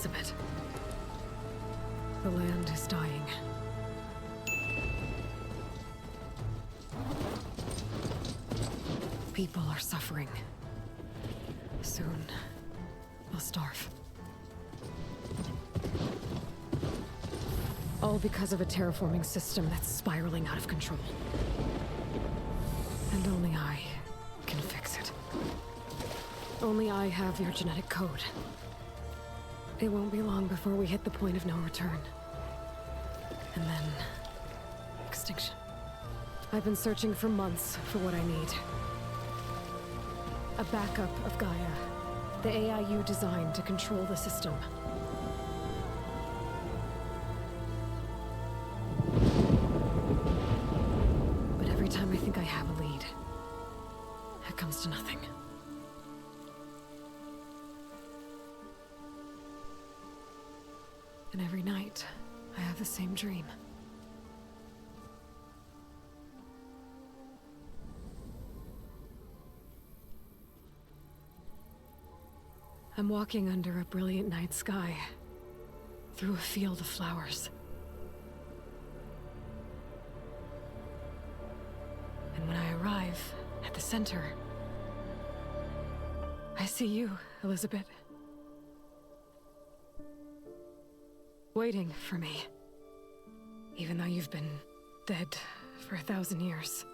Elizabeth. The land is dying. People are suffering. Soon, they'll starve. All because of a terraforming system that's spiraling out of control. And only I can fix it. Only I have your genetic code. It won't be long before we hit the point of no return. And then... extinction. I've been searching for months for what I need. A backup of GAIA. The AIU designed to control the system. But every time I think I have a lead, it comes to nothing. And every night, I have the same dream. I'm walking under a brilliant night sky, through a field of flowers. And when I arrive at the center, I see you, Elizabeth. Waiting for me. Even though you've been dead for 1,000 years.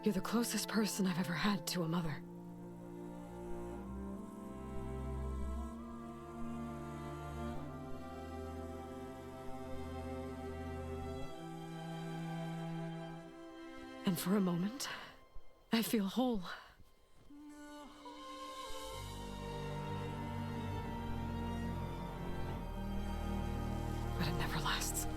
You're the closest person I've ever had to a mother. And for a moment, I feel whole. But it never lasts.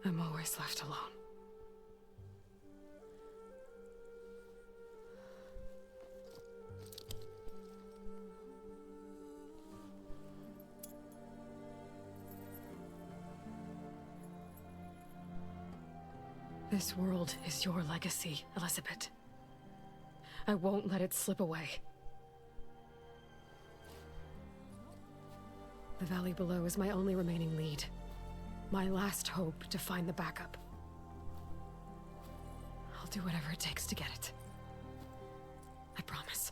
I'm always left alone. This world is your legacy, Elizabeth. I won't let it slip away. The valley below is my only remaining lead. My last hope to find the backup. I'll do whatever it takes to get it. I promise.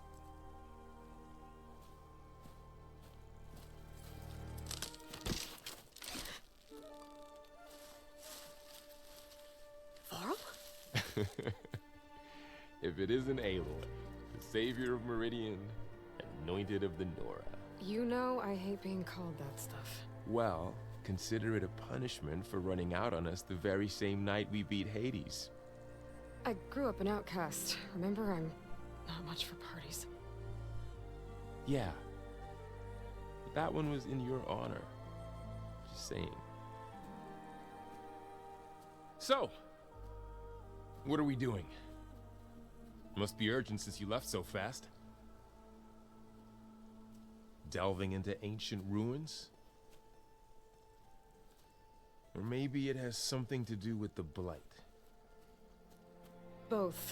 Varl? If it isn't Aloy, the savior of Meridian, anointed of the Nora. You know I hate being called that stuff. Well, consider it a punishment for running out on us the very same night we beat Hades. I grew up an outcast. Remember, I'm not much for parties. Yeah. That one was in your honor. Just saying. So, what are we doing? Must be urgent since you left so fast. Delving into ancient ruins? Or maybe it has something to do with the Blight. Both,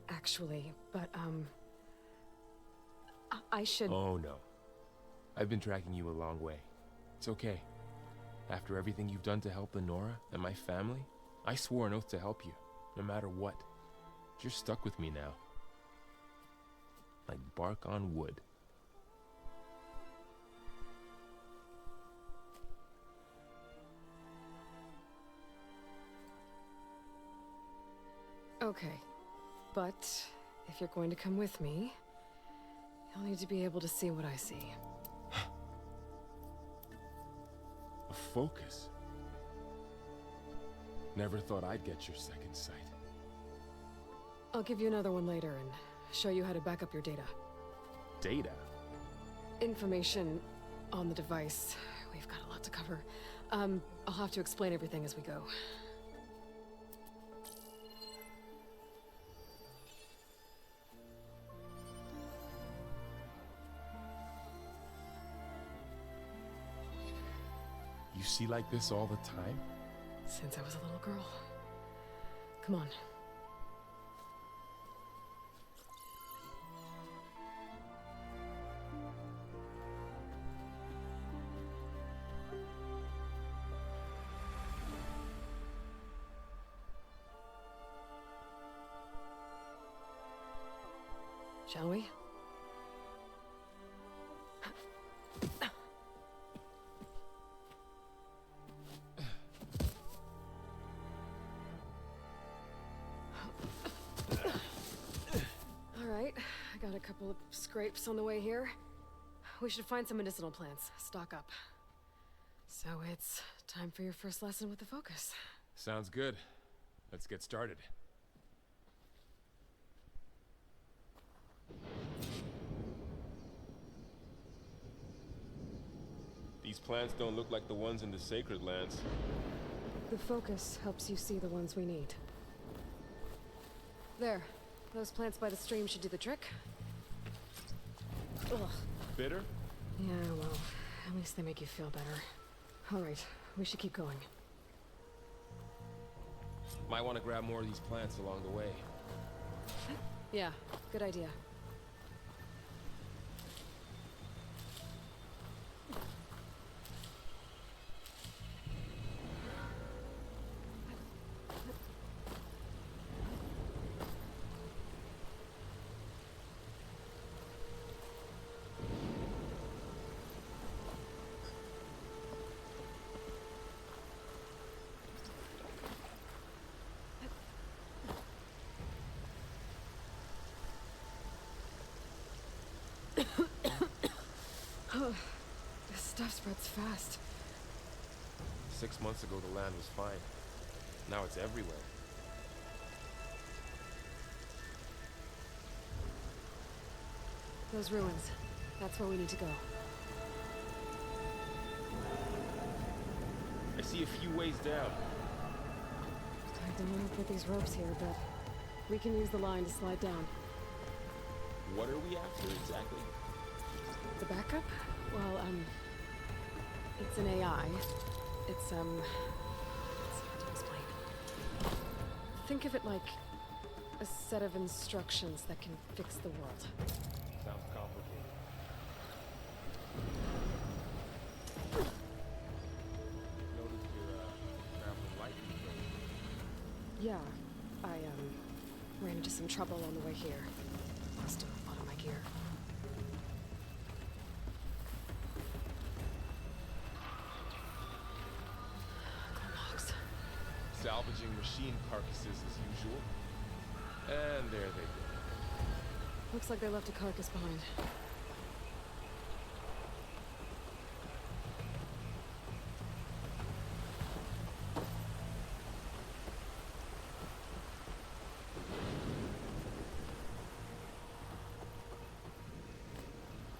actually, but, I should... Oh, no. I've been tracking you a long way. It's okay. After everything you've done to help the Nora and my family, I swore an oath to help you, no matter what. You're stuck with me now. Like bark on wood. Okay, but if you're going to come with me, you'll need to be able to see what I see. A focus? Never thought I'd get your second sight. I'll give you another one later and show you how to back up your data. Data? Information on the device. We've got a lot to cover. I'll have to explain everything as we go. You see like this all the time? Since I was a little girl. Come on. Shall we? Alright, I got a couple of scrapes on the way here. We should find some medicinal plants, stock up. So it's time for your first lesson with the focus. Sounds good. Let's get started. These plants don't look like the ones in the Sacred Lands. The focus helps you see the ones we need. There. Those plants by the stream should do the trick. Ugh. Bitter? Yeah, well, at least they make you feel better. Alright, we should keep going. Might want to grab more of these plants along the way. Yeah, good idea. This stuff spreads fast. 6 months ago, the land was fine. Now it's everywhere. Those ruins. That's where we need to go. I see a few ways down. I don't know put these ropes here, but we can use the line to slide down. What are we after exactly? The backup? Well, it's an AI. It's hard to explain. Think of it like a set of instructions that can fix the world. Sounds complicated. Noticed you're traveling light these days. Yeah, I, ran into some trouble on the way here. Lost a lot of my gear. Logs. Salvaging machine carcasses as usual. And there they go. Looks like they left a carcass behind.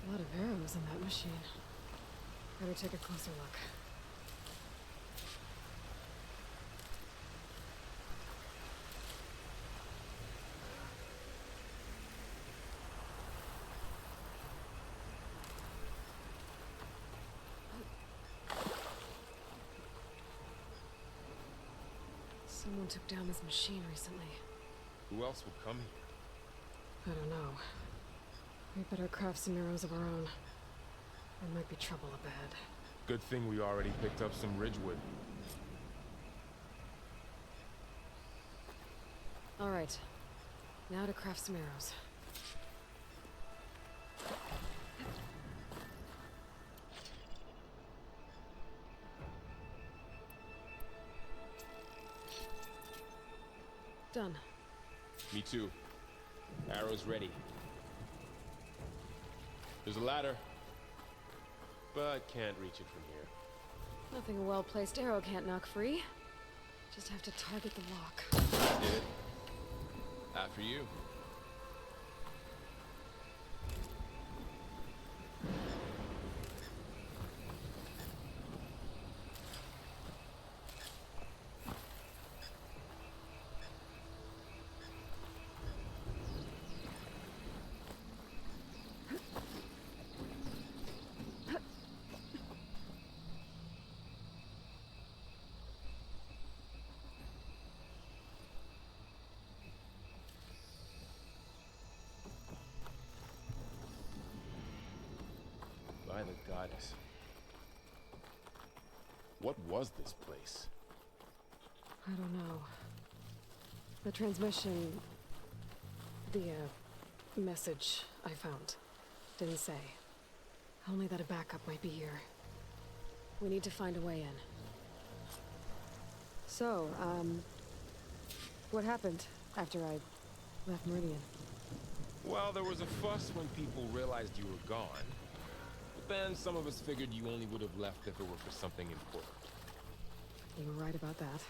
A lot of arrows in that machine. Better take a closer look. Someone took down this machine recently. Who else would come here? I don't know. We better craft some arrows of our own. There might be trouble ahead. Good thing we already picked up some ridgewood. All right. Now to craft some arrows. Done. Me too. Arrows ready. There's a ladder, but can't reach it from here. Nothing a well-placed arrow can't knock free. Just have to target the lock. Did it? After you. by the goddess. What was this place? I don't know. The transmission... the, message I found didn't say. Only that a backup might be here. We need to find a way in. So, what happened after I left Meridian? Well, there was a fuss when people realized you were gone. But then some of us figured you only would have left if it were for something important. You were right about that.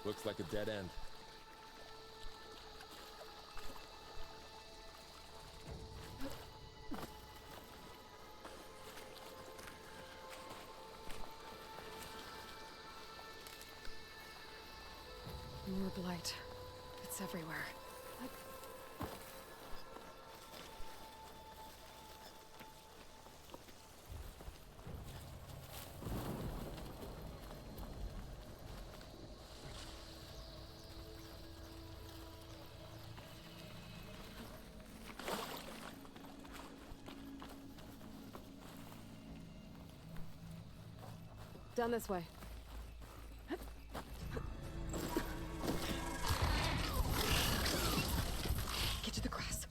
Looks like a dead end. More blight. It's everywhere. Down this way. Get to the grass.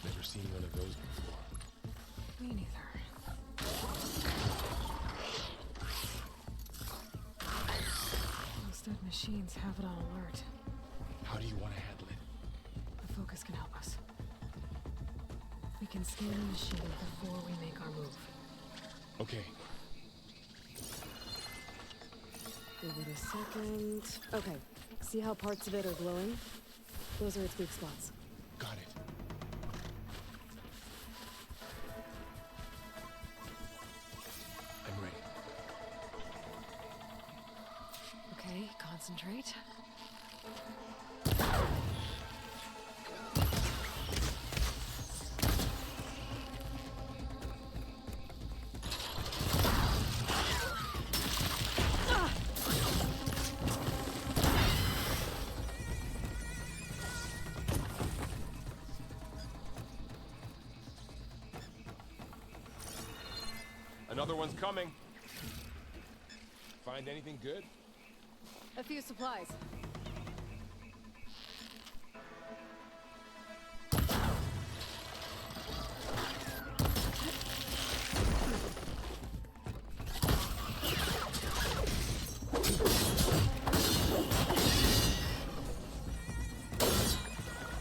Never seen one of those before. Me neither. Those dead machines have it on alert. How do you want to handle it? The focus can help us. We can scan the machine before we make our move. Okay. Give it a second. Okay. See how parts of it are glowing? Those are its weak spots. Got it. I'm ready. Okay, concentrate. Another one's coming. Find anything good? A few supplies.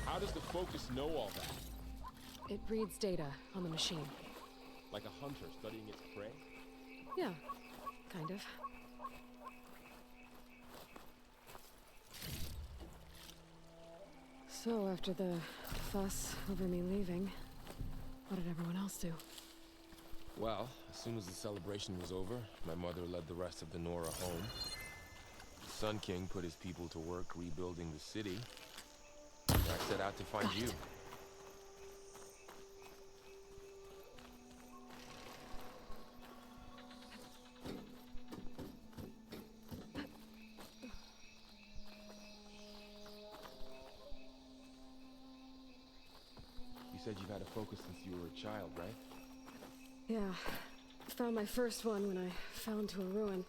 How does the focus know all that? It reads data on the machine. Like a hunter studying its prey? Yeah, kind of. So, after the fuss over me leaving, what did everyone else do? Well, as soon as the celebration was over, my mother led the rest of the Nora home. The Sun King put his people to work rebuilding the city. I set out to find you. You said you've had a focus since you were a child, right? Yeah. Found my first one when I fell into a ruin.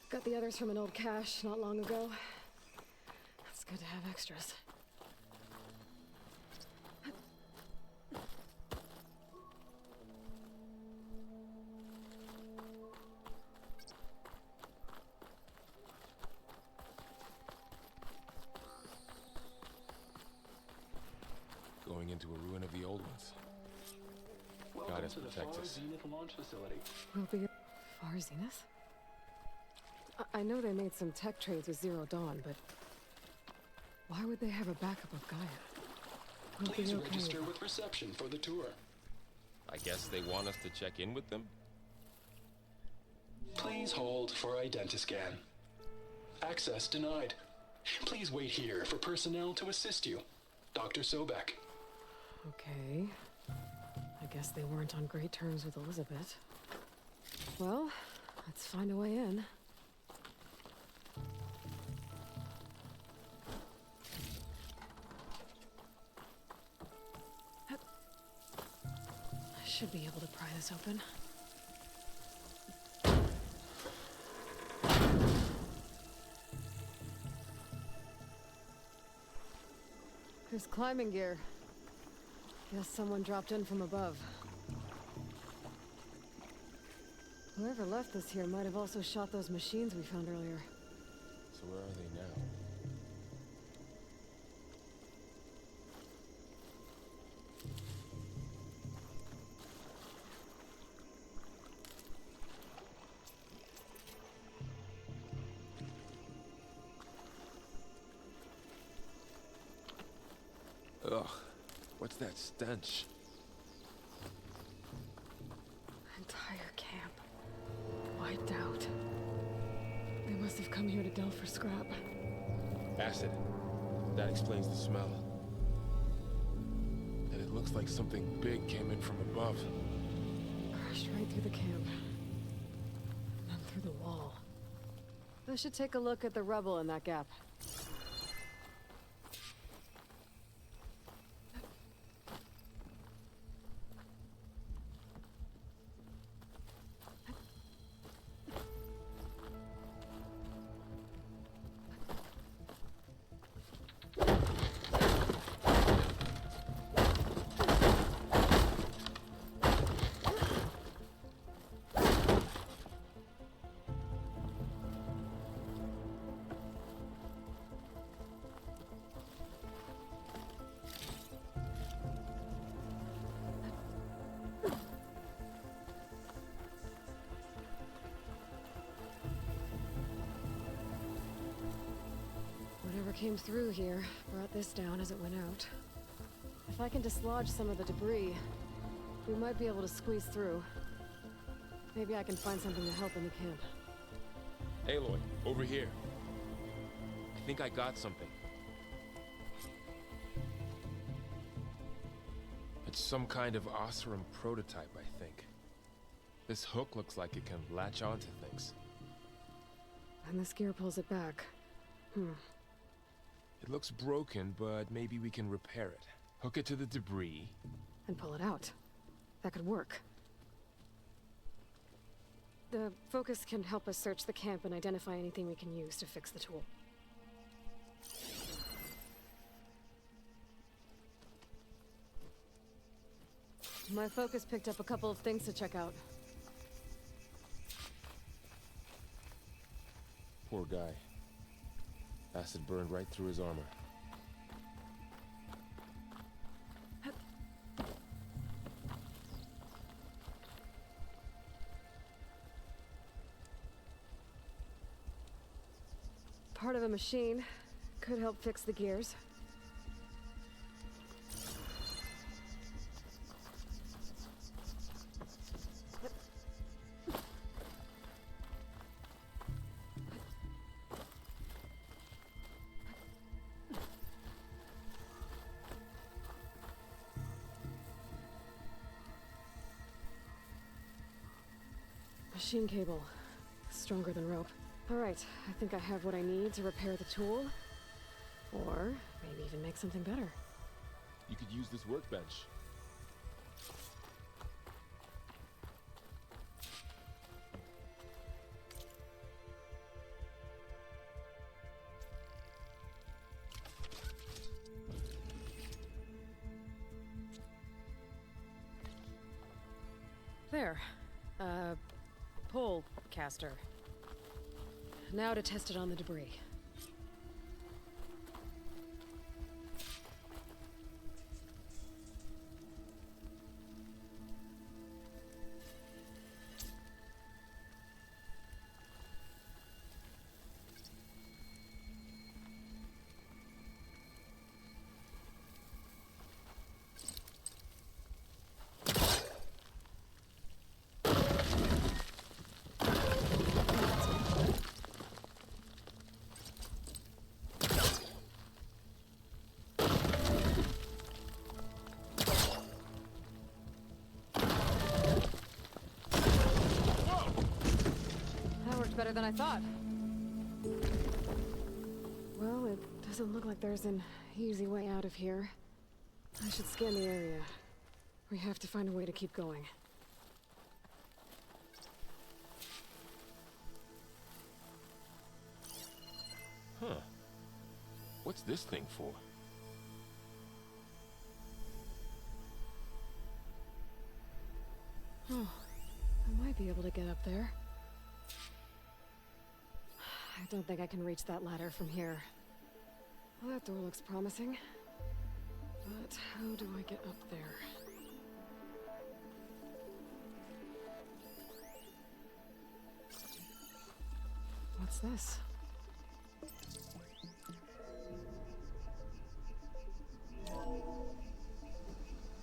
Got the others from an old cache not long ago. It's good to have extras. Going into a ruin of the old ones. Welcome Goddess to the protect Far us. Zenith launch facility. We'll be Far Zenith? I know they made some tech trades with Zero Dawn, but Why would they have a backup of Gaia? We'll Please be okay. register with reception for the tour. I guess they want us to check in with them? Please hold for identiscan. Access denied. Please wait here for personnel to assist you. Dr. Sobek. Okay. I guess they weren't on great terms with Elizabeth. Well, let's find a way in. I should be able to pry this open. There's climbing gear. Guess someone dropped in from above. Whoever left this here might have also shot those machines we found earlier. So where are they now? Ugh, what's that stench? Entire camp. Wiped out. They must have come here to delve for scrap. Acid. That explains the smell. And it looks like something big came in from above. Crashed right through the camp. And then through the wall. I should take a look at the rubble in that gap. Whatever came through here brought this down as it went out. If I can dislodge some of the debris, we might be able to squeeze through. Maybe I can find something to help in the camp. Aloy, over here. I think I got something. It's some kind of Oseram prototype, I think. This hook looks like it can latch onto things. And this gear pulls it back. It looks broken, but maybe we can repair it. Hook it to the debris. And pull it out. That could work. The focus can help us search the camp and identify anything we can use to fix the tool. My focus picked up a couple of things to check out. Poor guy. Acid burned right through his armor. Part of a machine. Could help fix the gears. Machine cable. Stronger than rope. Alright, I think I have what I need to repair the tool. Or maybe even make something better. You could use this workbench. There. Pole caster. Now to test it on the debris. than I thought. Well, it doesn't look like there's an easy way out of here. I should scan the area. We have to find a way to keep going. Huh. What's this thing for? Oh, I might be able to get up there. I don't think I can reach that ladder from here. Well, that door looks promising. But how do I get up there? What's this?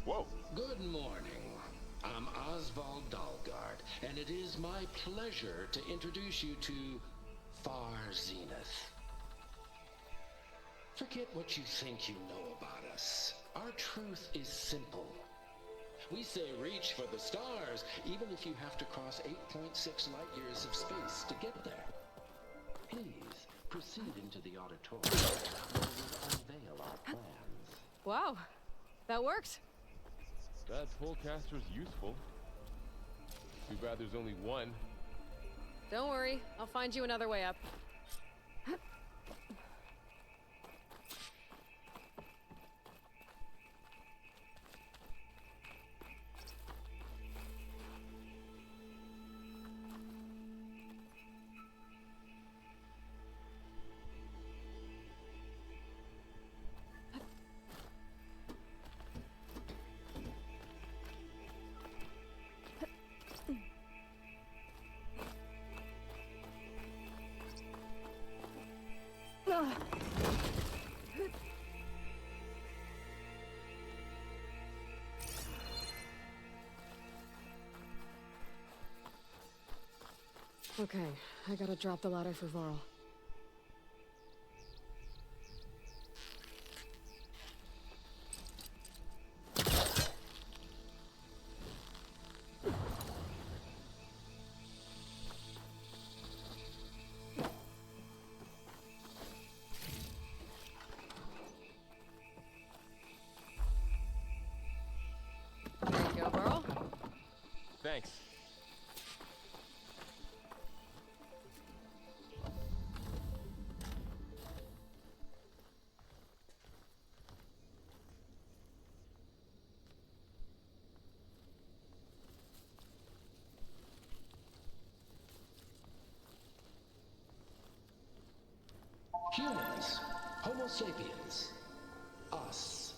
Whoa! Good morning. I'm Oswald Dalgard, and it is my pleasure to introduce you to Far Zenith. Forget what you think you know about us. Our truth is simple. We say reach for the stars, even if you have to cross 8.6 light years of space to get there. Please, proceed into the auditorium, where we'll unveil our plans. Wow, that worked. That pullcaster's useful. Too bad there's only one. Don't worry, I'll find you another way up. Okay, I gotta drop the ladder for Varl. There you go, Varl. Thanks. Humans, Homo sapiens, us.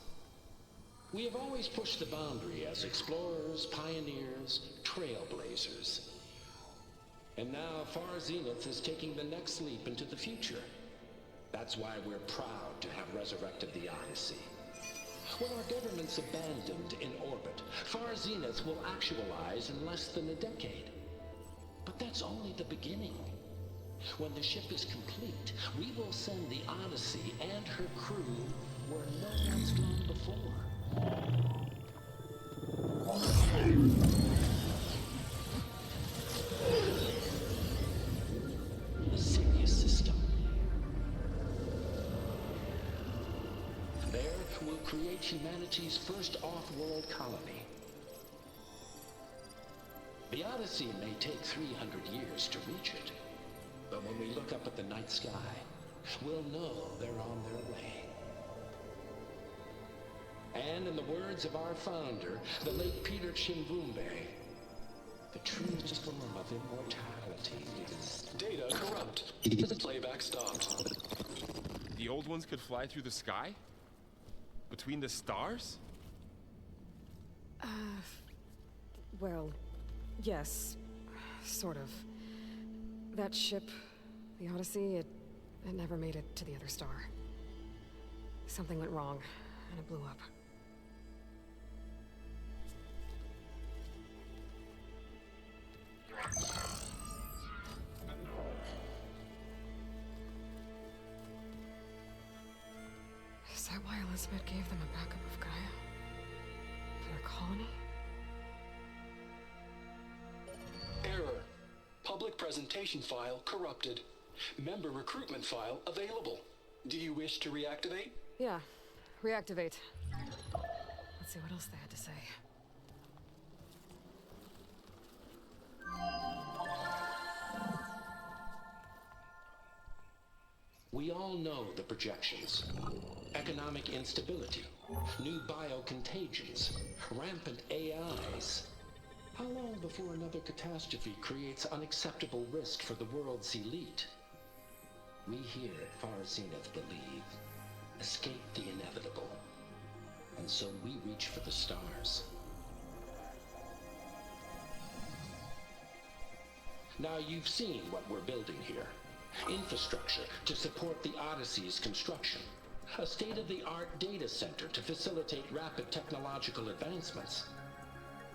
We have always pushed the boundary as explorers, pioneers, trailblazers. And now Far Zenith is taking the next leap into the future. That's why we're proud to have resurrected the Odyssey. When our government's abandoned in orbit, Far Zenith will actualize in less than a decade. But that's only the beginning. When the ship is complete, we will send the Odyssey and her crew where no one's gone before. The Sirius system. There, we'll create humanity's first off-world colony. The Odyssey may take 300 years to reach it. But when we look up at the night sky, we'll know they're on their way. And in the words of our founder, the late Peter Chimbumbe, the true form of immortality is... Data corrupt. Playback stopped. The old ones could fly through the sky? Between the stars? Well, yes, sort of. That ship, the Odyssey, it never made it to the other star. Something went wrong, and it blew up. Is that why Elizabeth gave them a backup of Gaia? For their colony? Error. Public presentation file corrupted. Member recruitment file available. Do you wish to reactivate? Yeah, reactivate. Let's see what else they had to say. We all know the projections. Economic instability, new biocontagions, rampant AIs. How long before another catastrophe creates unacceptable risk for the world's elite? We here at Far Zenith believe, escape the inevitable. And so we reach for the stars. Now you've seen what we're building here. Infrastructure to support the Odyssey's construction. A state-of-the-art data center to facilitate rapid technological advancements.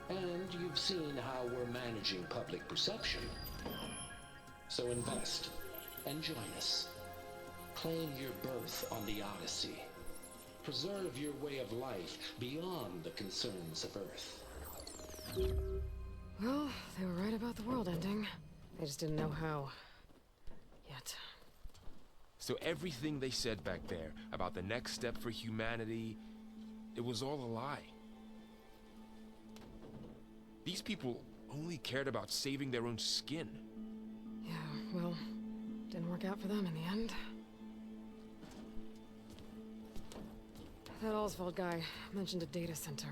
And you've seen how we're managing public perception. So invest and join us. Claim your berth on the Odyssey. Preserve your way of life beyond the concerns of Earth. Well, they were right about the world ending. They just didn't know how. Yet. So everything they said back there about the next step for humanity, it was all a lie. These people only cared about saving their own skin. Yeah, well, didn't work out for them in the end. That Oswald guy mentioned a data center.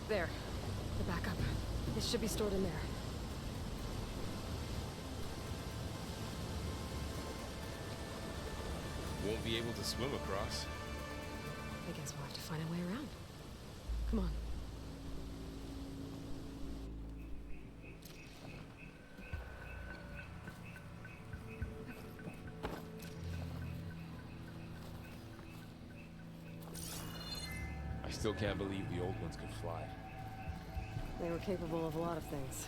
There. The backup. This should be stored in there. Won't be able to swim across. I guess we'll have to find a way around. Come on. I still can't believe the old ones could fly. They were capable of a lot of things.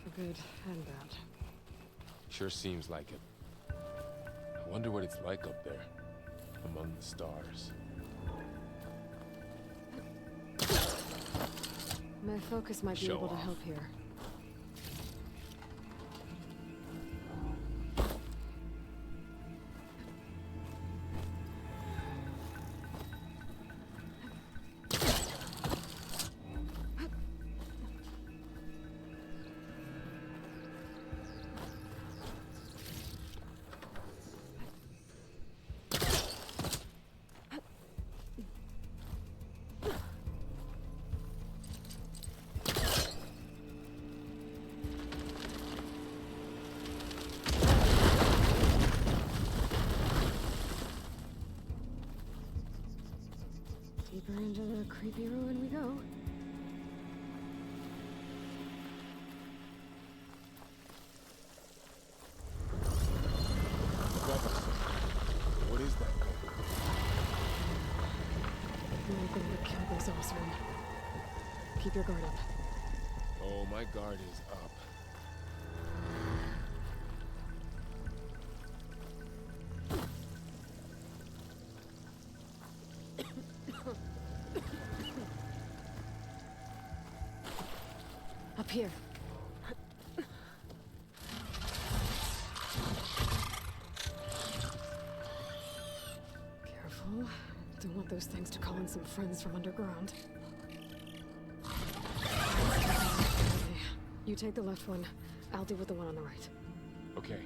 For good and bad. Sure seems like it. I wonder what it's like up there, among the stars. My focus might be Show able to off. help here. Deeper into the creepy ruin we go. What is that thing? Anything to kill those Osram. Keep your guard up. Oh, my guard is up. Up here. Careful. Don't want those things to call in some friends from underground. Okay. You take the left one. I'll deal with the one on the right. Okay.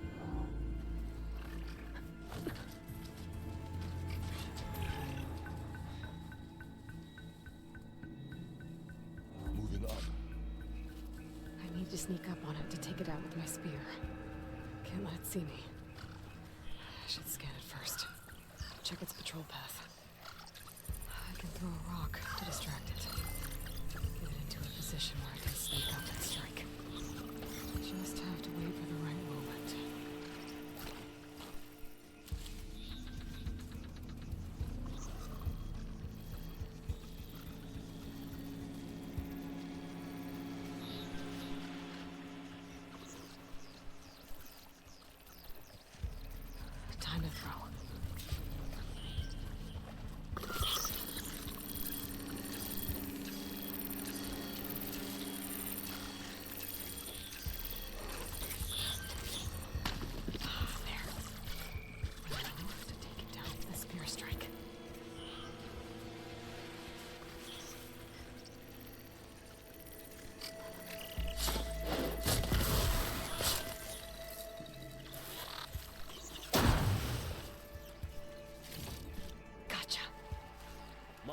Moving up. I need to sneak up on it to take it out with my spear. Can't let it see me. I should scan it first. Check its patrol path. I can throw a rock to distract it. Get it into a position where I can sneak up and strike. Just have to wait for the right moment.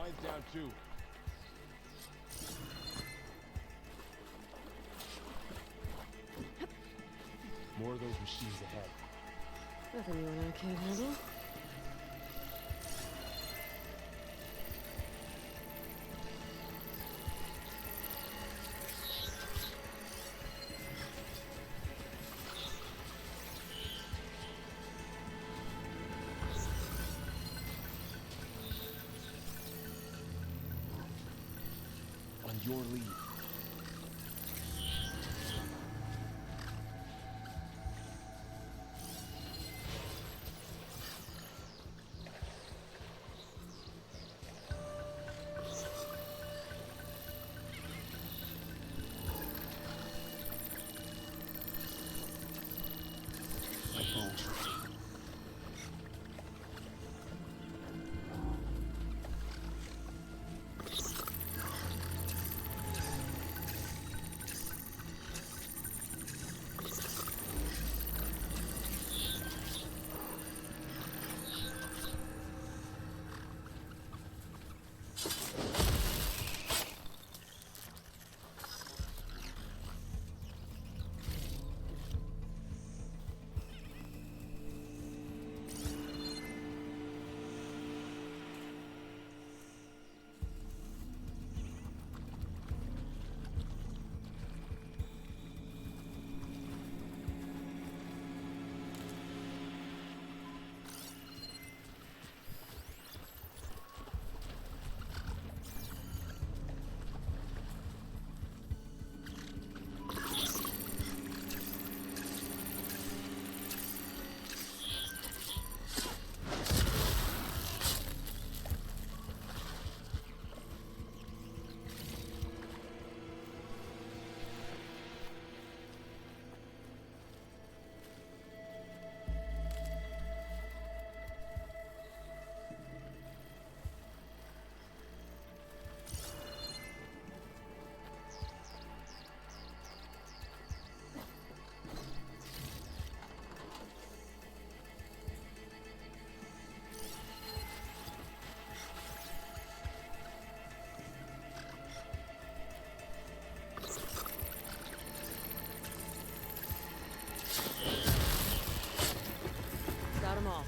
Mine's down too. More of those machines ahead. Nothing you and I can't handle. On your lead. Got them all.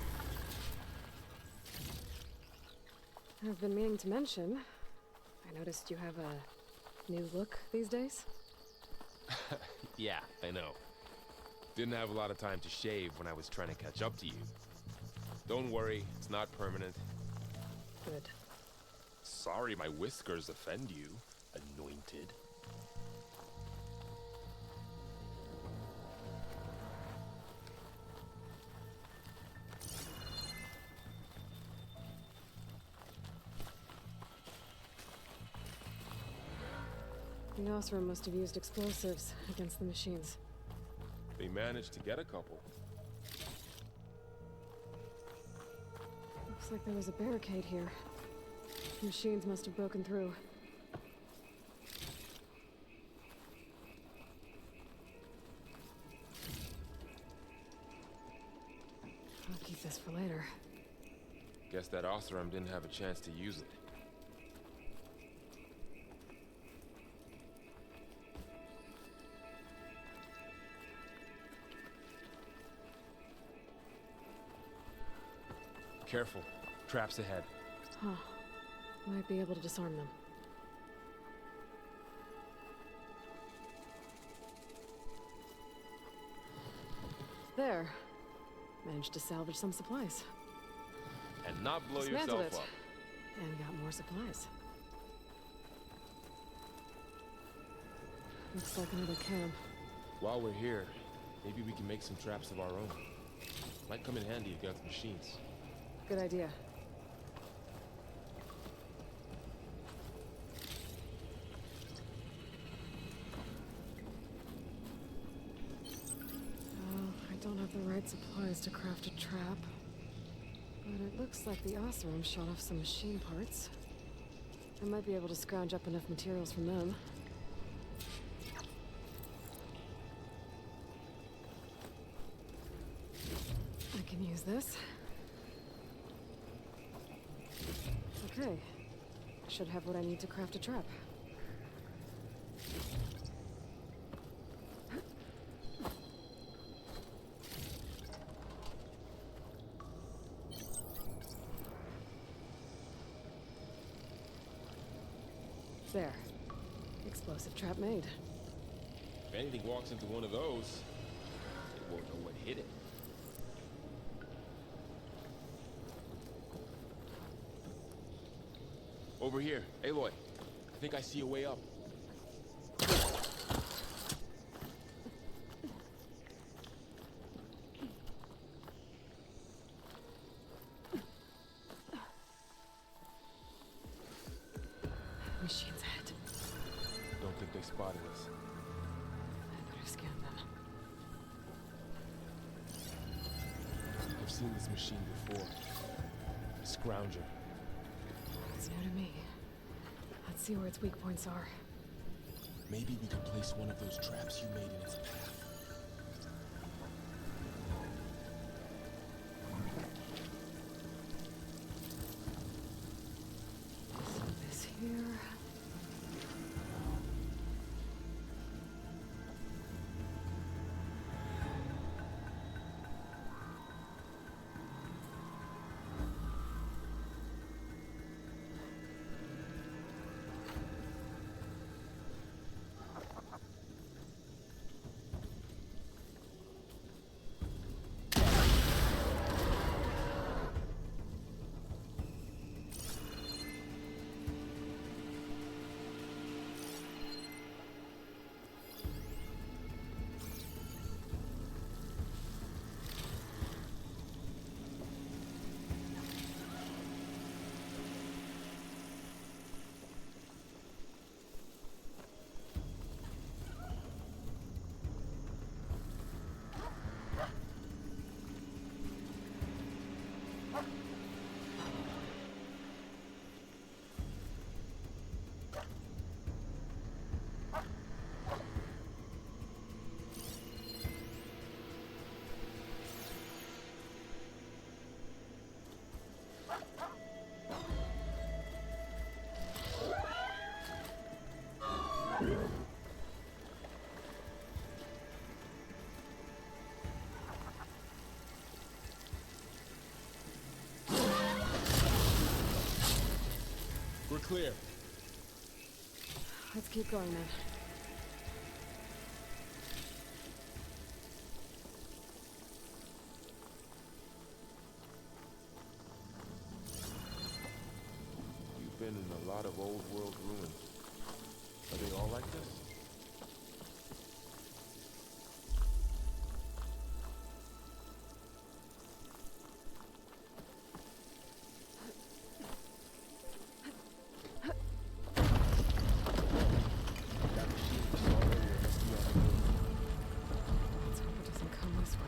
I've been meaning to mention, I noticed you have a new look these days. Yeah, I know. Didn't have a lot of time to shave when I was trying to catch up to you. Don't worry, it's not permanent. Good. Sorry my whiskers offend you, anointed. The Osram must have used explosives against the machines. They managed to get a couple. Looks like there was a barricade here. Machines must have broken through. I'll keep this for later. Guess that Osram didn't have a chance to use it. Careful. Traps ahead. Huh. Might be able to disarm them. There. Managed to salvage some supplies. And not blow Dismantled yourself it. up. And got more supplies. Looks like another camp. While we're here, maybe we can make some traps of our own. Might come in handy against machines. Good idea. Well, I don't have the right supplies to craft a trap. But it looks like the Osram shot off some machine parts. I might be able to scrounge up enough materials from them. I can use this. Okay. Should have what I need to craft a trap. There. Explosive trap made. If anything walks into one of those, it won't know what hit it. Over here, Aloy. I think I see a way up. Machines ahead. Don't think they spotted us. I better scan them. I've seen this machine before. A scrounger. It's new to me. Let's see where its weak points are. Maybe we can place one of those traps you made in its path. So this here. We're clear. Let's keep going then. You've been in a lot of old world ruins. Are they all like this? Let's hope it doesn't come this way.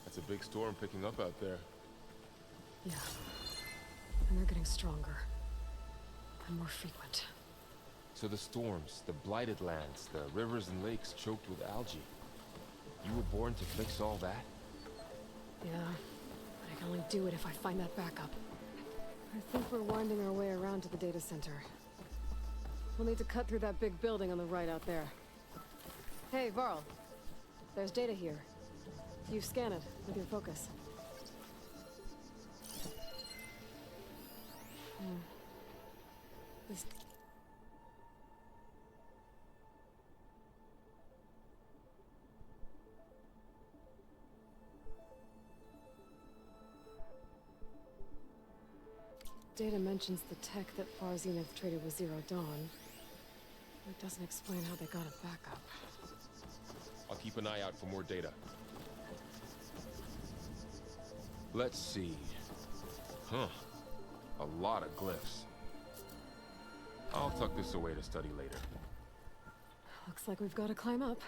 It's a big storm picking up out there. Yeah. And they're getting stronger. And more frequent. So the storms, the blighted lands, the rivers and lakes choked with algae. You were born to fix all that? Yeah. But I can only do it if I find that backup. I think we're winding our way around to the data center. We'll need to cut through that big building on the right out there. Hey, Varl. There's data here. You scan it with your focus. This... Data mentions the tech that Far Zenith traded with Zero Dawn. It doesn't explain how they got it back up. I'll keep an eye out for more data. Let's see. Huh. A lot of glyphs. I'll tuck this away to study later. Looks like we've got to climb up.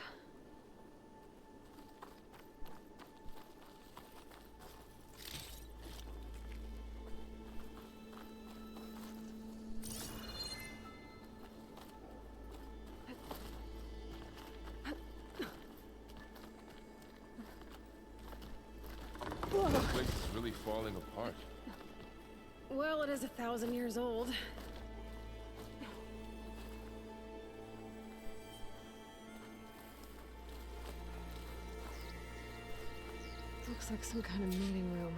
falling apart. Well, it is 1,000 years old. Looks like some kind of meeting room.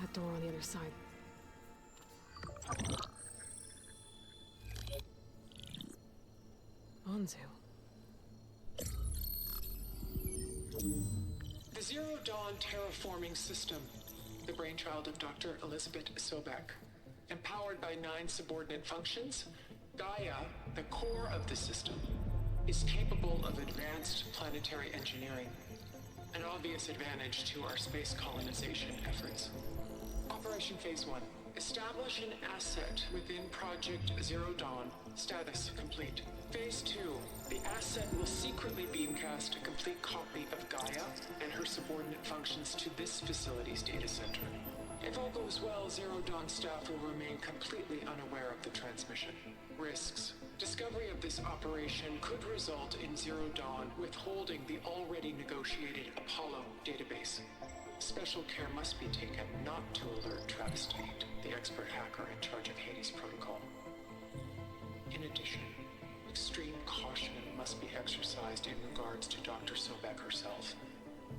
A door on the other side. Anzu. The Zero Dawn terraforming system, the brainchild of Dr. Elizabeth Sobek. Empowered by 9 subordinate functions, GAIA, the core of the system, is capable of advanced planetary engineering, an obvious advantage to our space colonization efforts. Operation Phase 1. Establish an asset within Project Zero Dawn. Status complete. Phase 2. The asset will secretly beamcast a complete copy of GAIA and her subordinate functions to this facility's data center. If all goes well, Zero Dawn staff will remain completely unaware of the transmission. Risks. Discovery of this operation could result in Zero Dawn withholding the already negotiated Apollo database. Special care must be taken not to alert Travis Tate, the expert hacker in charge of Hades Protocol. In addition, extreme caution must be exercised in regards to Dr. Sobek herself.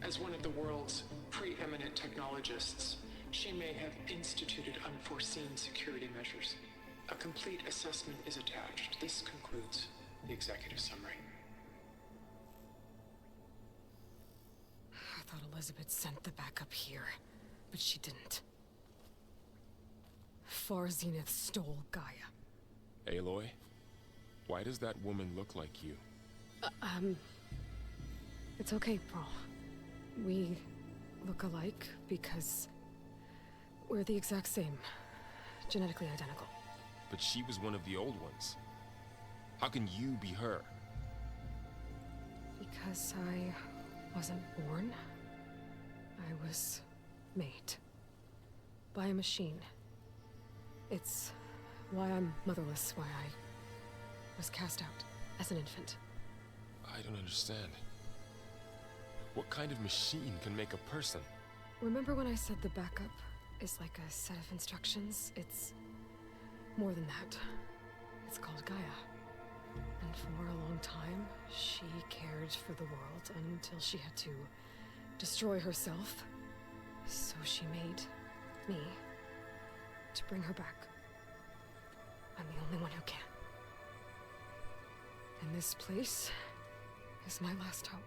As one of the world's preeminent technologists, she may have instituted unforeseen security measures. A complete assessment is attached. This concludes the executive summary. I thought Elizabeth sent the backup here, but she didn't. Far Zenith stole GAIA. Aloy, why does that woman look like you? It's okay, Pearl. We look alike because we're the exact same. Genetically identical. But she was one of the old ones. How can you be her? Because I wasn't born. I was made. By a machine. It's why I'm motherless, why I was cast out as an infant. I don't understand. What kind of machine can make a person? Remember when I said the backup is like a set of instructions? It's more than that. It's called GAIA. And for a long time, she cared for the world until she had to destroy herself. So she made me to bring her back. I'm the only one who can. And this place is my last hope.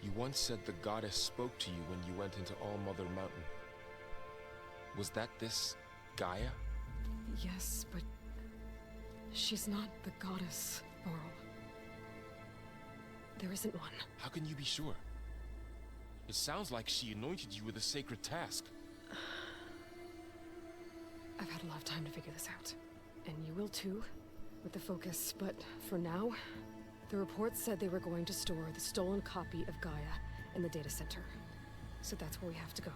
You once said the goddess spoke to you when you went into All Mother Mountain. Was that this GAIA? Yes, but she's not the goddess, Laurel. There isn't one. How can you be sure? It sounds like she anointed you with a sacred task. I've had a lot of time to figure this out. And you will too, with the focus. But for now, the reports said they were going to store the stolen copy of GAIA in the data center. So that's where we have to go.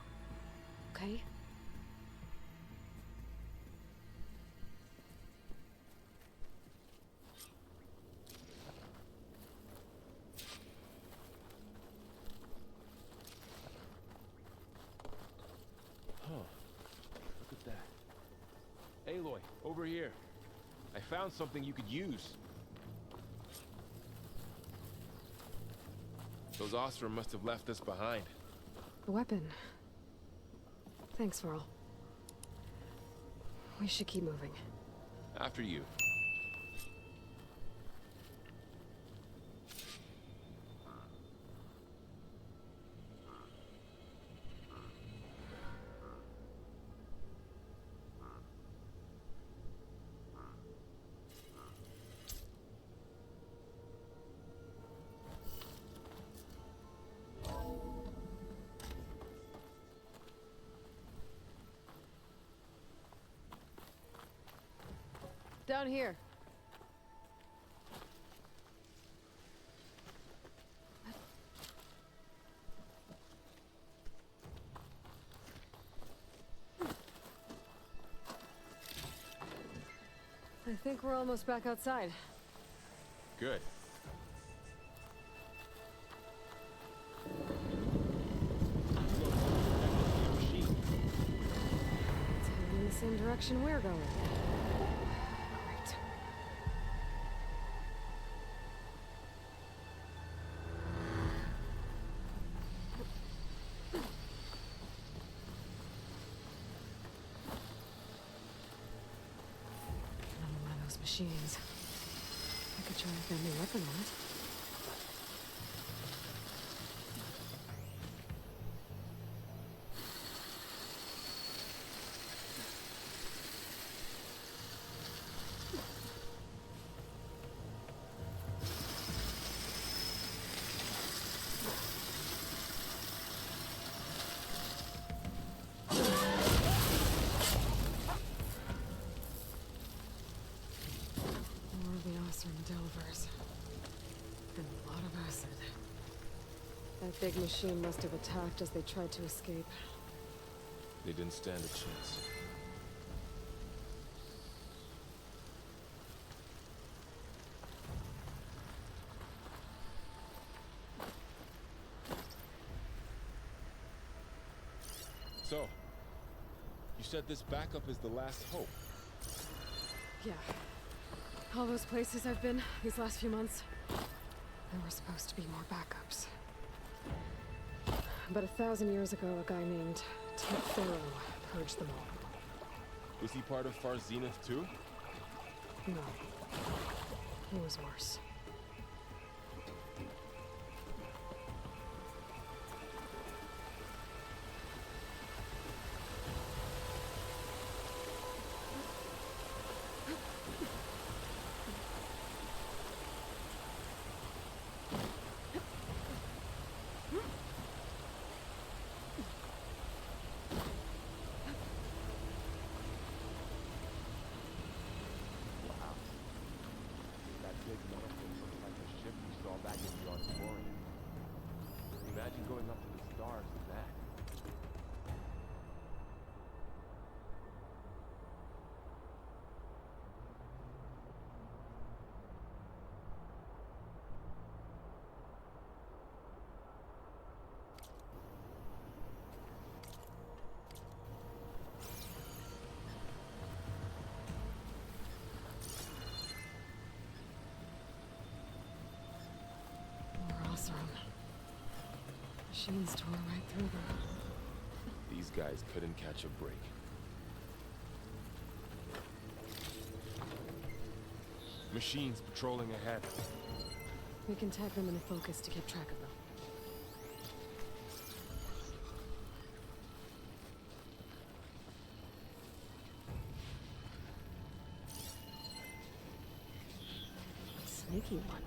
Okay? Look at that. Aloy, over here. I found something you could use. Those Ostrom must have left us behind. A weapon. Thanks, Varl. We should keep moving. After you. Down here. I think we're almost back outside. Good. Look, direction we're going. Great. Another one of those machines. I could try a new weapon on it. Delvers. And a lot of acid. That big machine must have attacked as they tried to escape. They didn't stand a chance. So, you said this backup is the last hope. Yeah. All those places I've been these last few months, there were supposed to be more backups. But 1,000 years ago, a guy named Pharaoh purged them all. Was he part of Far Zenith too? No. He was worse. Imagine going up to the stars with that. More awesome. Machines tore right through them. These guys couldn't catch a break. Machines patrolling ahead. We can tag them in a focus to keep track of them. A sneaky one.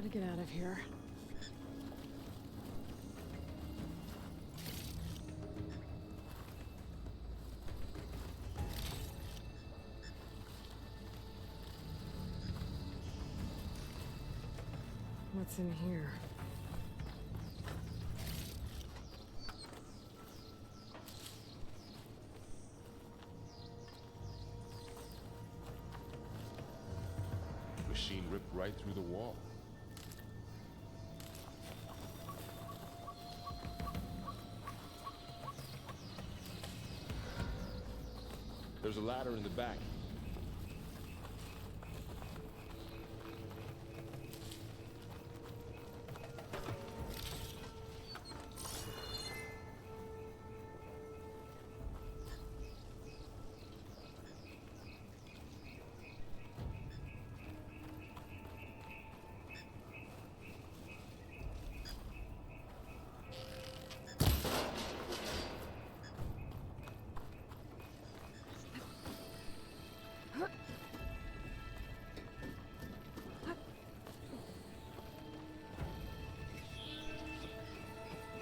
Gotta get out of here. What's in here? Machine ripped right through the wall. There's a ladder in the back.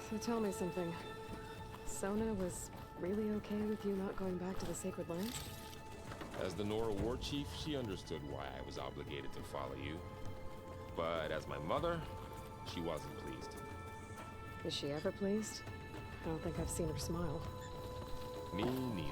So tell me something. Sona was really okay with you not going back to the Sacred Lands? As the Nora war chief, she understood why I was obligated to follow you. But as my mother, she wasn't pleased. Is she ever pleased? I don't think I've seen her smile. Me neither.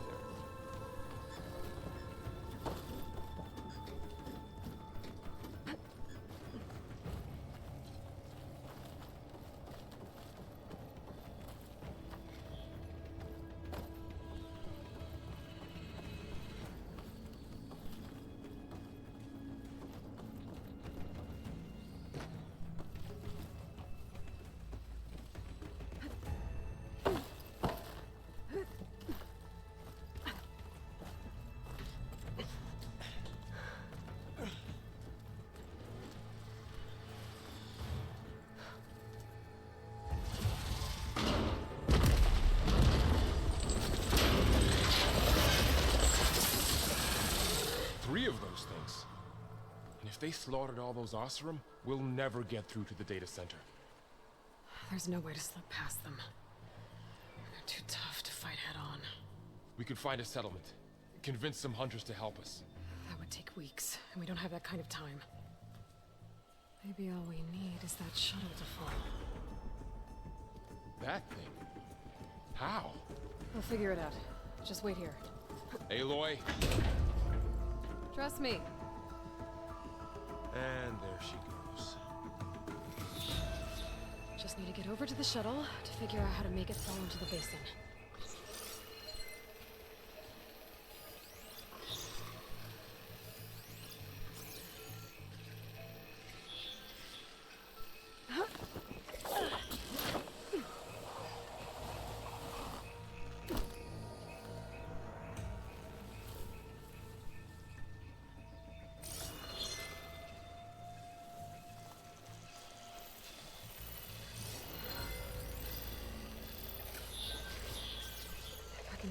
Three of those things. And if they slaughtered all those Oseram, we'll never get through to the data center. There's no way to slip past them. They're too tough to fight head on. We could find a settlement. Convince some hunters to help us. That would take weeks, and we don't have that kind of time. Maybe all we need is that shuttle to fall. That thing? How? We'll figure it out. Just wait here. Aloy. Trust me. And there she goes. Just need to get over to the shuttle to figure out how to make it fall into the basin.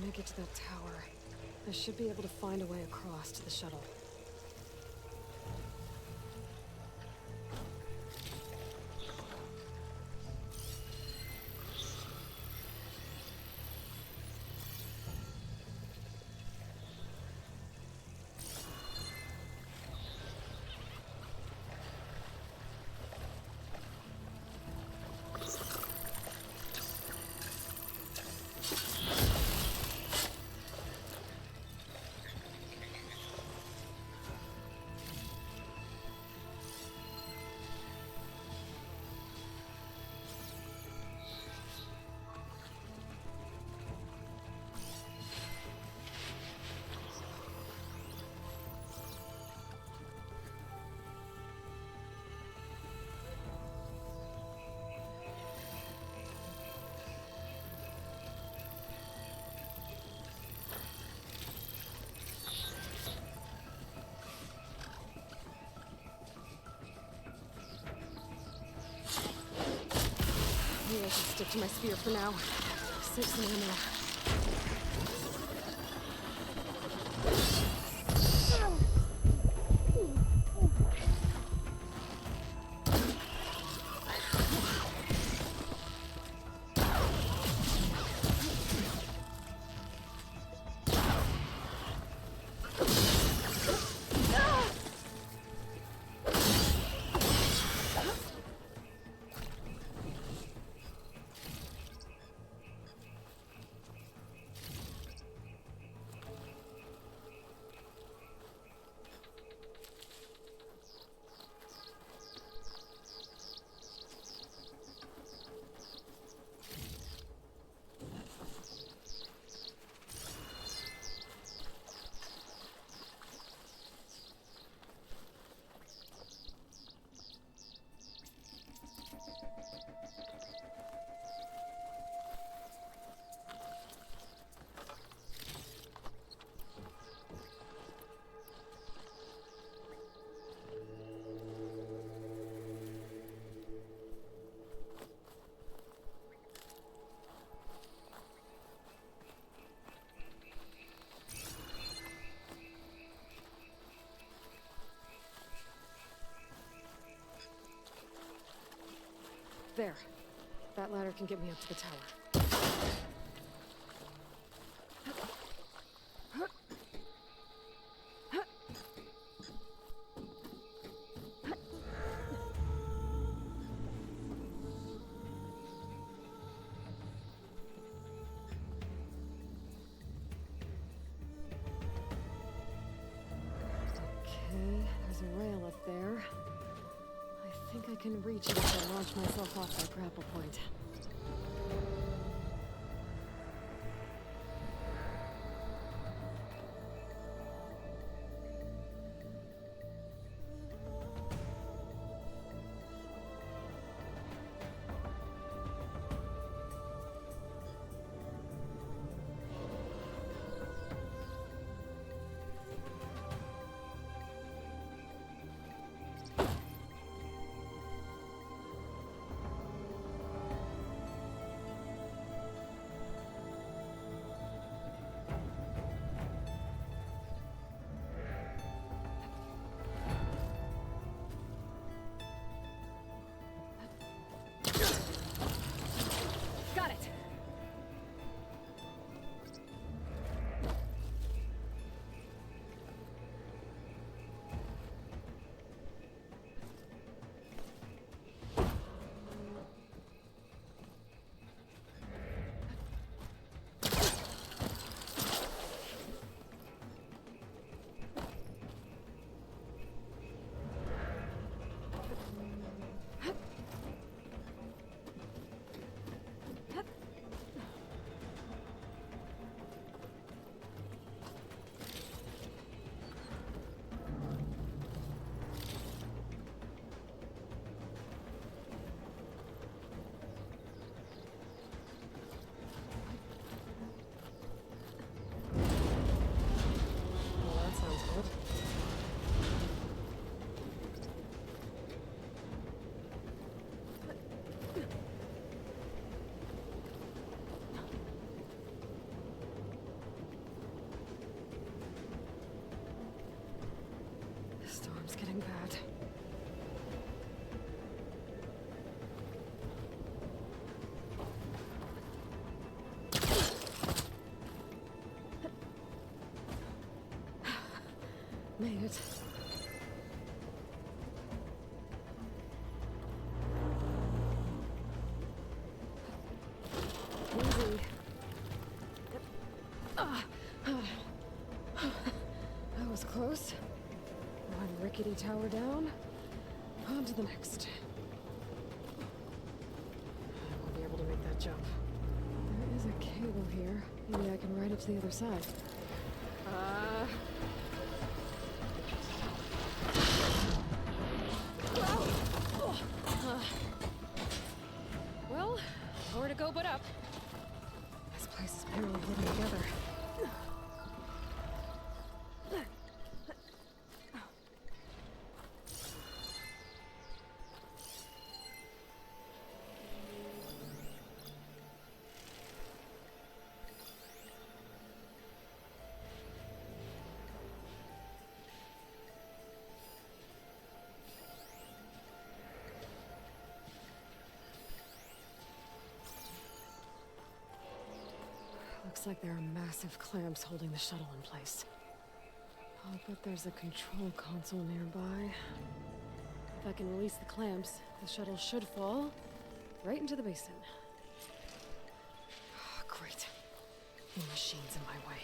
Make it to that tower. I should be able to find a way across to the shuttle. Maybe I should stick to my spear for now. Save some ammo. There. That ladder can get me up to the tower. Okay, there's a rail up there. I think I can reach it if I launch myself off that grapple point. Got it! Well, that sounds good. The storm's getting bad. Made it. Easy. That was close. One rickety tower down. On to the next. I won't be able to make that jump. There is a cable here. Maybe I can ride it to the other side. Well, nowhere to go but up. This place is barely holding together. Looks like there are massive clamps holding the shuttle in place. I'll bet there's a control console nearby. If I can release the clamps, the shuttle should fall right into the basin. Great. The machine's in my way.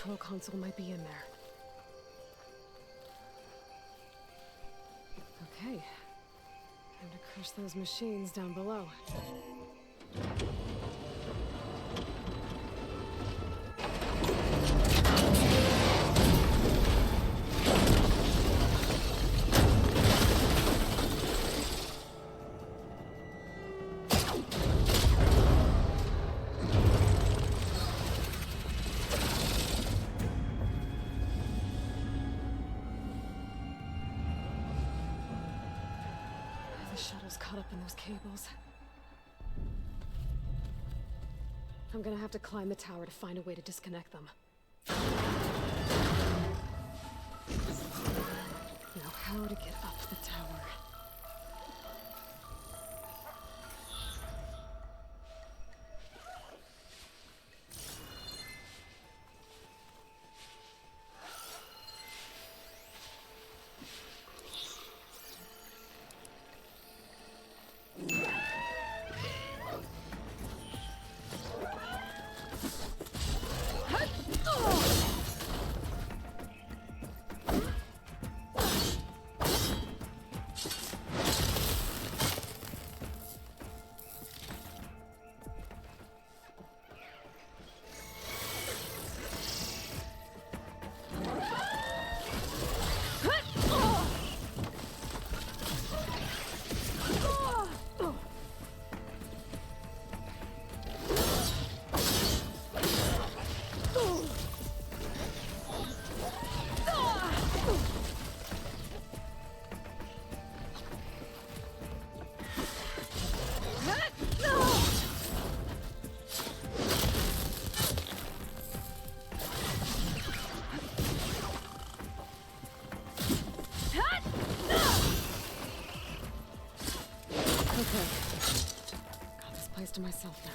control console might be in there. Okay. Time to crush those machines down below. The shuttle's caught up in those cables. I'm gonna have to climb the tower to find a way to disconnect them. Now, how to get up the tower? Okay. Got this place to myself now.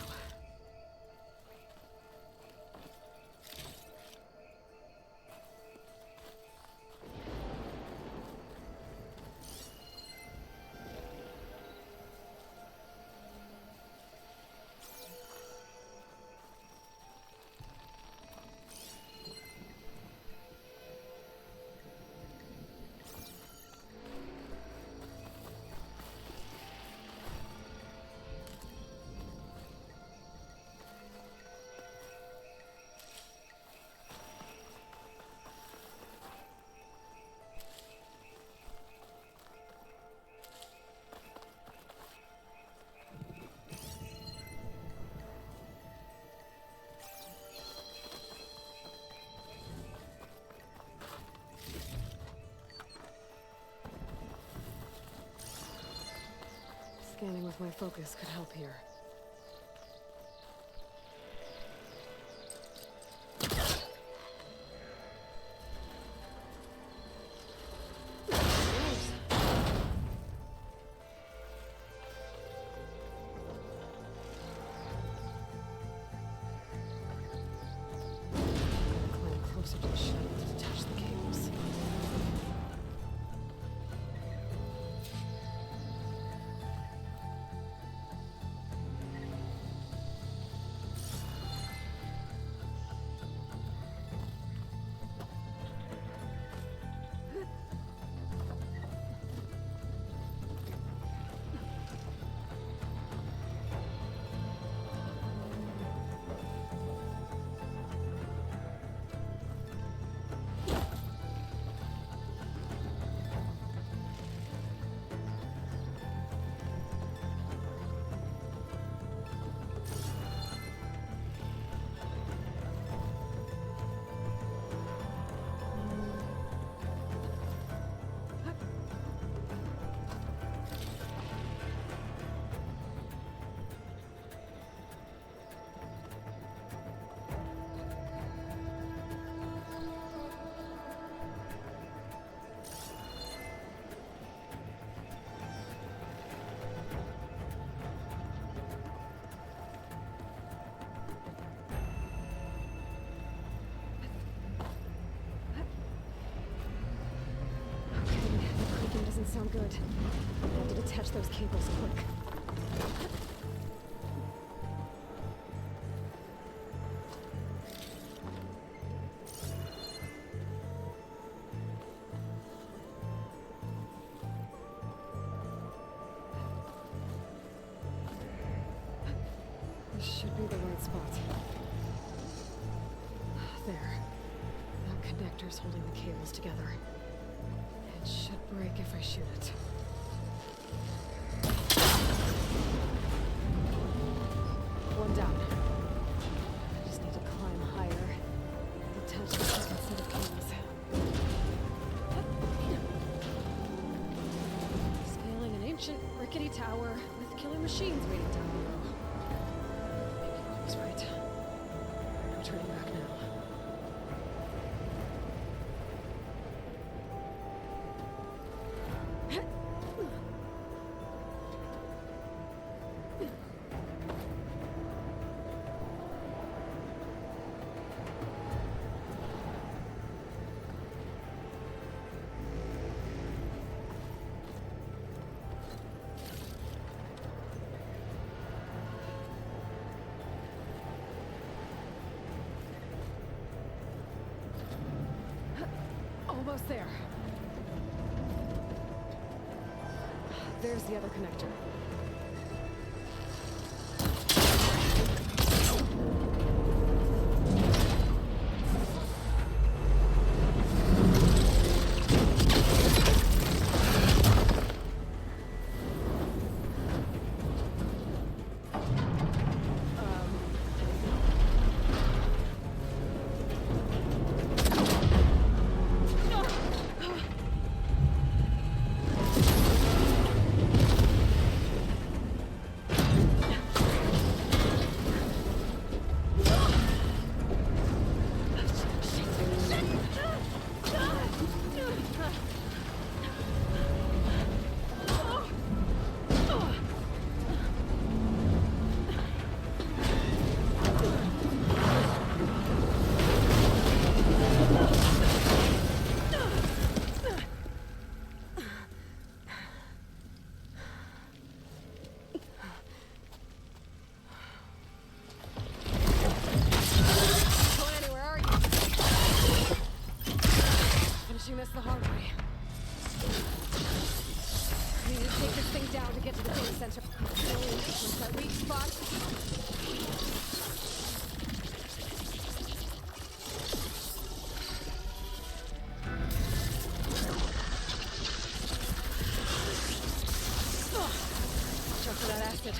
Scanning with my focus could help here. Climb closer to the shuttle to detach the cables. Doesn't sound good. I have to detach those cables quick. should be the right spot. There. That connector's holding the cables together. It should break if I shoot it. One down. I just need to climb higher and attach the second set of cables. Scaling an ancient, rickety tower with killer machines waiting down below. Maybe I was right. No turning back now. Almost there. There's the other connector. This the hard way. I need to take this thing down to get to the data center. Once I reach spot. Watch out for that acid.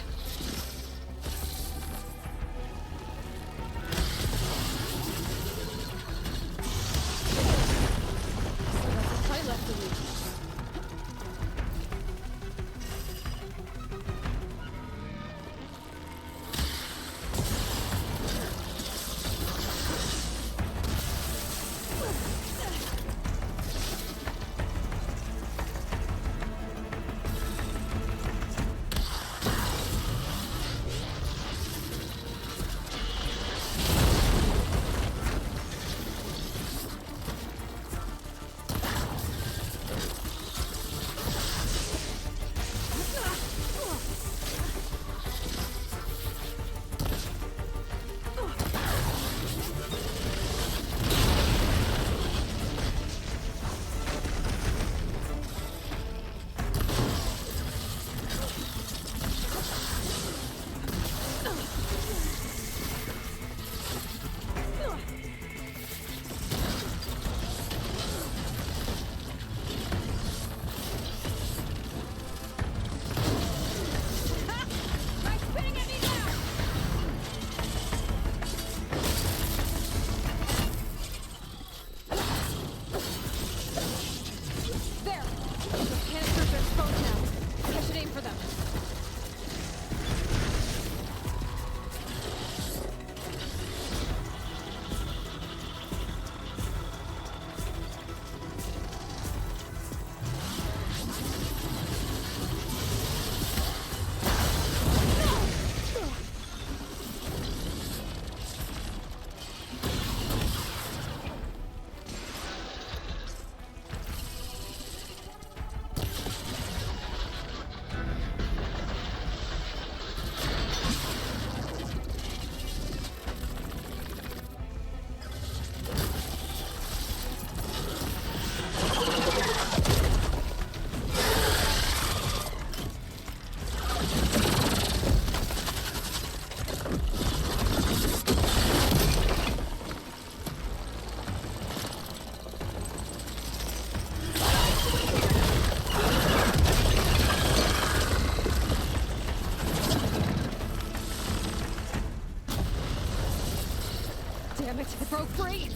Damn it, it broke free!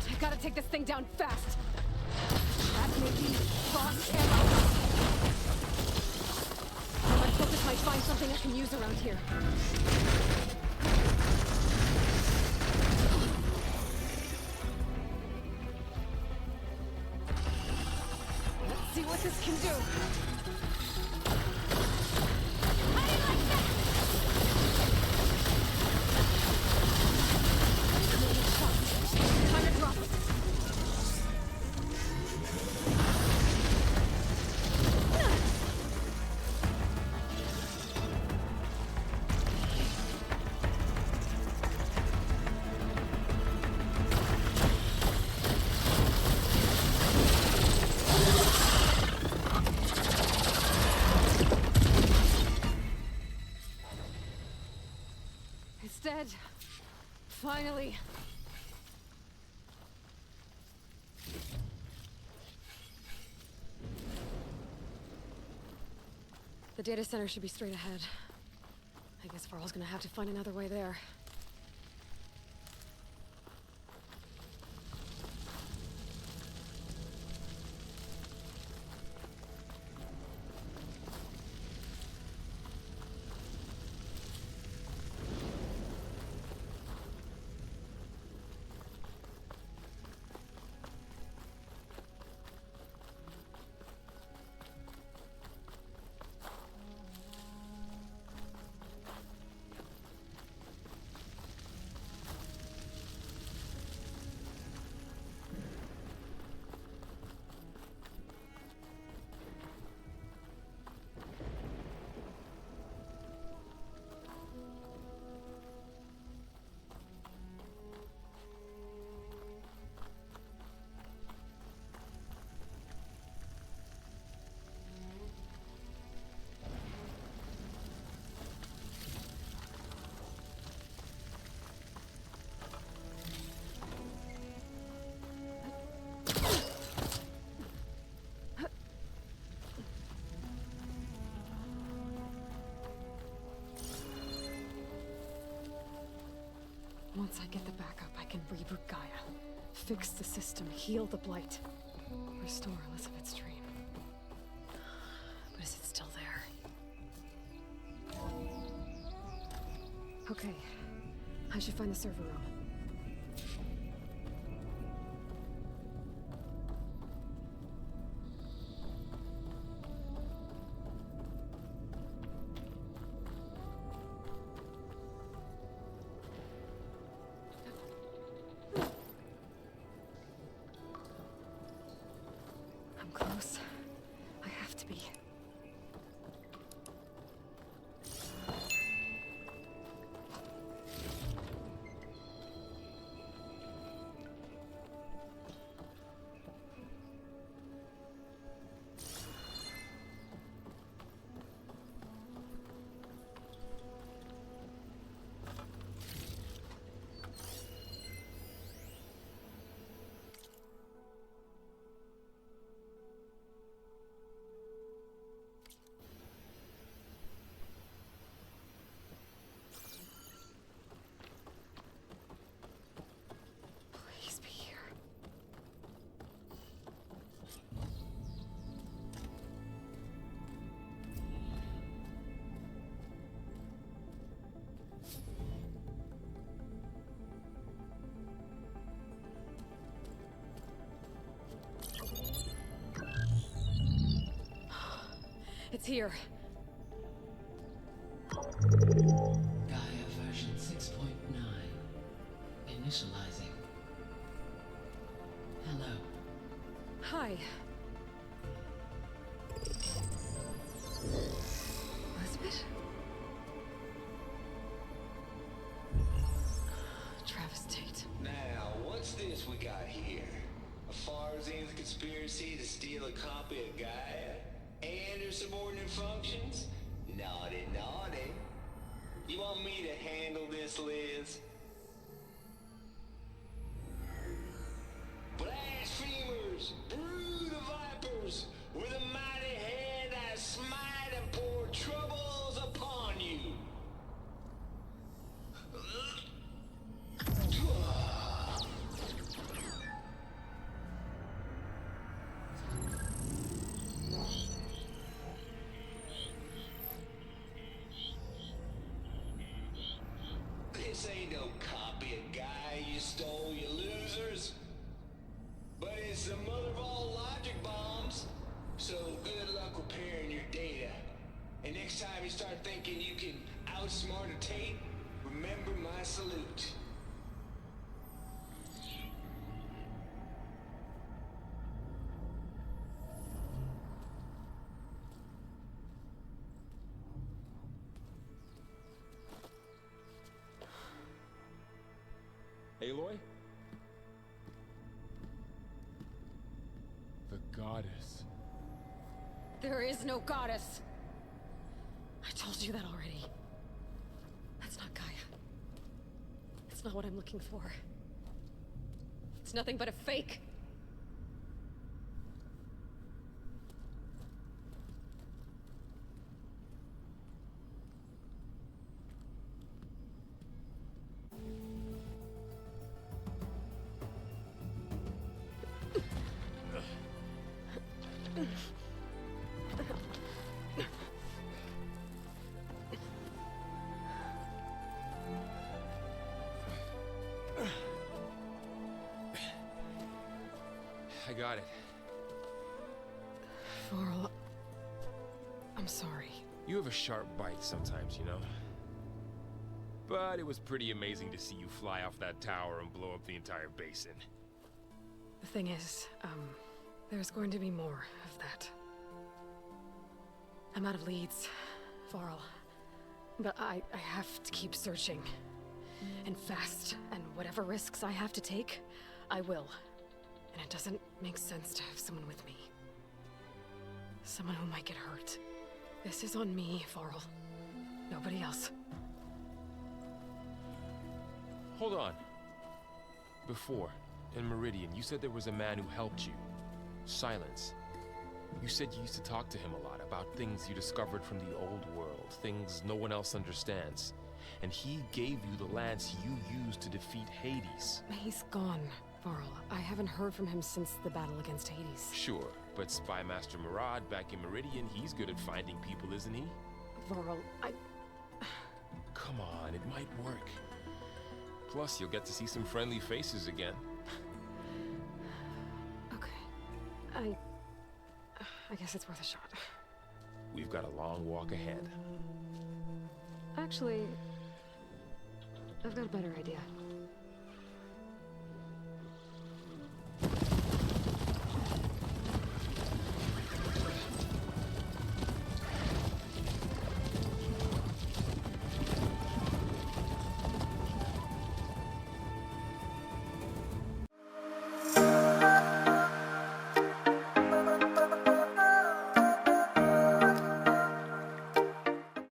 I've gotta take this thing down fast! That may be frost ammo. My focus might find something I can use around here. Let's see what this can do. How do you like that? Time to drop it. It's dead. Finally. The data center should be straight ahead. I guess Varl's gonna have to find another way there. Once I get the backup, I can reboot Gaia, fix the system, heal the Blight, restore Elizabeth's dream. But is it still there? Okay, I should find the server room. I'm close. I have to be. Please be here. It's here. Gaia version 6.9. Initializing. Hello. Hi. Elizabeth? Travis Tate. Now, what's this we got here? A Farzian's conspiracy to steal a copy of Gaia? And her subordinate functions? Naughty, naughty. You want me to handle this, Liz? Blasphemers! Brood of vipers! With a mighty hand I smite and pour troubles upon you! Next time you start thinking you can outsmart a tape, remember my salute. Aloy? The goddess. There is no goddess. I told you that already. That's not Gaia. It's not what I'm looking for. It's nothing but a fake. I got it. Varl, I'm sorry. You have a sharp bite sometimes, you know? But it was pretty amazing to see you fly off that tower and blow up the entire basin. The thing is, there's going to be more of that. I'm out of leads, Varl. But I have to keep searching. And fast, and whatever risks I have to take, I will. And it doesn't make sense to have someone with me. Someone who might get hurt. This is on me, Varl. Nobody else. Hold on. Before, in Meridian, you said there was a man who helped you. Silence. You said you used to talk to him a lot about things you discovered from the old world, things no one else understands. And he gave you the lance you used to defeat Hades. He's gone, Varl. I haven't heard from him since the battle against Hades. Sure, but Spy Master Murad back in Meridian, he's good at finding people, isn't he? Varl, Come on, it might work. Plus, you'll get to see some friendly faces again. Okay. I guess it's worth a shot. We've got a long walk ahead. Actually, I've got a better idea.